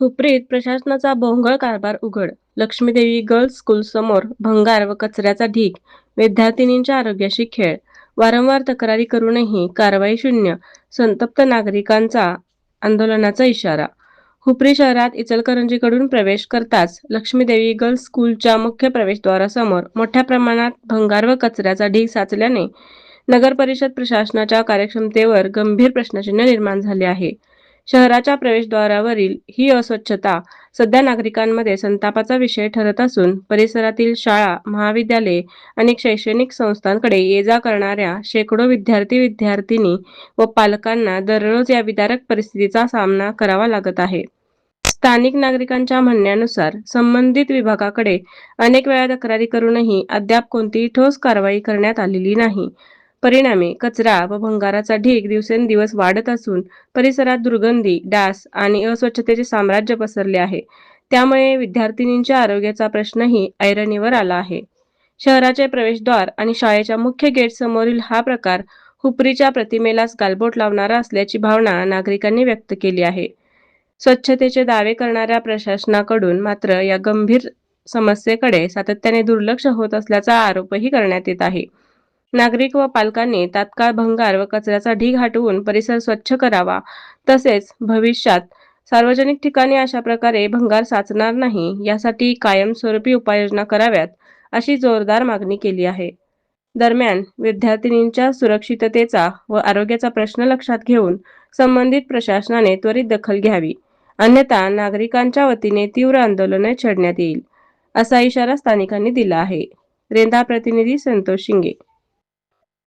हुपरीत प्रशासनाचा भोंगळ कारभार उघड. लक्ष्मीदेवी गर्ल्स स्कूलसमोर भंगार व कचऱ्याचा ढीग. विद्यार्थिनींच्या आरोग्याशी खेळ. वारंवार तक्रारी करूनही कारवाई शून्य. संतप्त नागरिकांचा आंदोलनाचा इशारा. हुपरी शहरात इचलकरंजीकडून प्रवेश करताच लक्ष्मीदेवी गर्ल्स स्कूलच्या मुख्य प्रवेशद्वारासमोर मोठ्या प्रमाणात भंगार व कचऱ्याचा ढीग साचल्याने नगर परिषद प्रशासनाच्या कार्यक्षमतेवर गंभीर प्रश्नचिन्ह निर्माण झाले आहे. शहराच्या प्रवेशद्वारावरील ही अस्वच्छता सध्या नागरिकांमध्ये संतापाचा विषय ठरत असून परिसरातील शाळा, महाविद्यालये आणि शैक्षणिक संस्थांकडे ये-जा करणाऱ्या शेकडो विद्यार्थी-विद्यार्थिनी व पालकांना दररोज या विदारक परिस्थितीचा सामना करावा लागत आहे. स्थानिक नागरिकांच्या म्हणण्यानुसार संबंधित विभागाकडे अनेक वेळा तक्रारी करूनही अद्याप कोणतीही ठोस कारवाई करण्यात आलेली नाही. परिणामी कचरा व भंगाराचा ढीग दिवसेंदिवस वाढत असून परिसरात दुर्गंधी, डास आणि अस्वच्छतेचे साम्राज्य पसरले आहे. त्यामुळे विद्यार्थिनींच्या आरोग्याचा प्रश्नही ऐरणीवर आला आहे. शहराचे प्रवेशद्वार आणि शाळेच्या मुख्य गेटसमोरील हा प्रकार हुपरीच्या प्रतिमेलाच गालबोट लावणारा असल्याची भावना नागरिकांनी व्यक्त केली आहे. स्वच्छतेचे दावे करणाऱ्या प्रशासनाकडून मात्र या गंभीर समस्येकडे सातत्याने दुर्लक्ष होत असल्याचा आरोपही करण्यात येत आहे. नागरिक व पालकांनी तात्काळ भंगार व कचऱ्याचा ढीग हटवून परिसर स्वच्छ करावा, तसेच भविष्यात सार्वजनिक ठिकाणी अशा प्रकारे भंगार साचणार नाही यासाठी कायमस्वरूपी उपाययोजना कराव्यात, अशी जोरदार मागणी केली आहे. दरम्यान विद्यार्थिनींच्या सुरक्षिततेचा व आरोग्याचा प्रश्न लक्षात घेऊन संबंधित प्रशासनाने त्वरित दखल घ्यावी, अन्यथा नागरिकांच्या वतीने तीव्र आंदोलने छेडण्यात येईल, असा इशारा स्थानिकांनी दिला आहे. रेंदा प्रतिनिधी संतोष शिंगे.